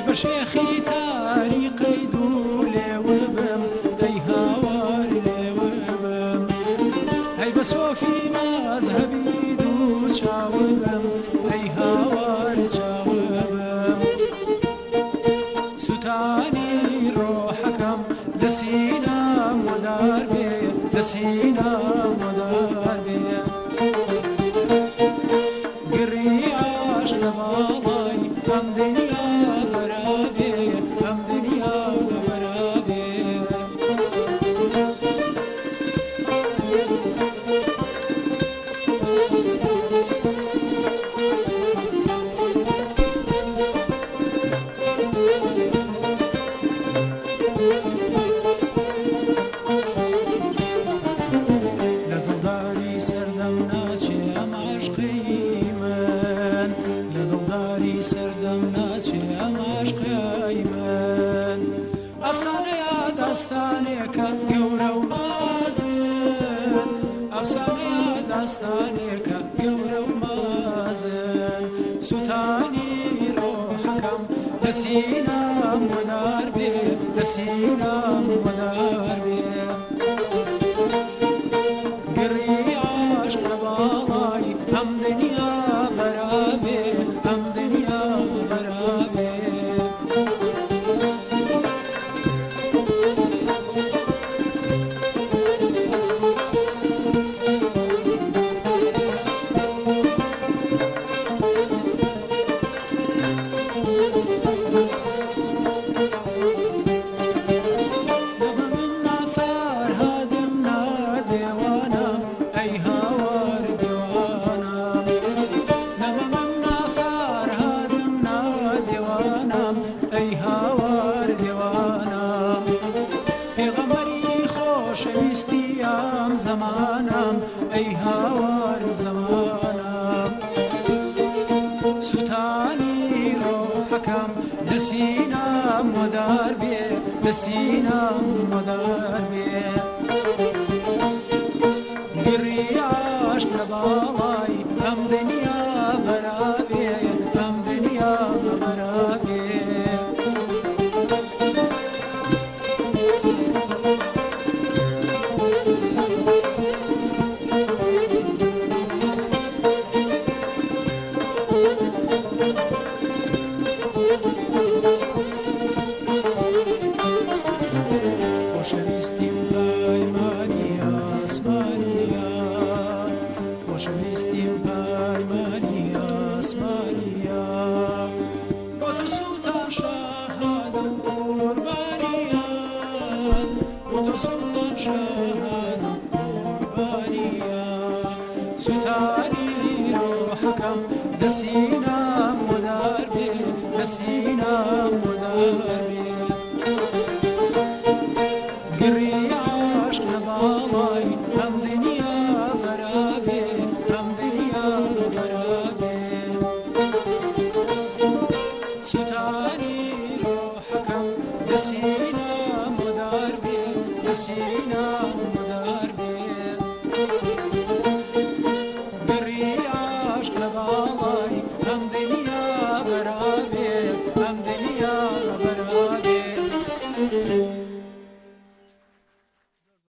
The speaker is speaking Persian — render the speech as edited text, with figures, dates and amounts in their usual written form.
بەشێخی تاریقەی دوو لێوە بم ئەی هاوار لێوە بم ئەی بە سۆفی مەزهەبی دوو چاوە بم ئەی هاوار چاوە بم سوتانی ڕۆحەکەم لە سینەم وەدار بێ لە سینەم وەدار بێ گڕی عاشق لە باڵای ئەم دنیا بەرابێ ئەم دنیا بەرابێ لە دڵداری سەردەم ناچێ ئەم عاشقی من لە دڵداری سەردەم ناچێ ئەم عاشقی من ئەفسانەیە داستانێکە گەورە و مازن ئەفسانەیە داستانێکە گەورە و مازن سوتانی ڕۆحەکەم لە سینەم وەدار بێ لە سینەم وەدار بێ گڕی عاشق لە باڵای ئەم دنیا بەرابێ ئەم دنیا بەرابێ خۆشەویستیم زەمانم ئەی هاوار زەمانم سوتانی ڕۆحەکەم لە سینەم وەدار بێ لە سینەم وەدار بێ گڕی عاشق لە باڵای ئەم دنیا بەرابێ ئەم دنیا بەرابێ خۆشەویستیم پایمانی ئاسمانیە خۆشەویستیم پایمانی ئاسمانیە بۆ تۆ سوتان شەهادەم قوربانیە بۆ تۆ سوتان شەهادەم قوربانیە سوتانی ڕۆحەکەم لە سینەم وەدار بێ لە سینەم وەدار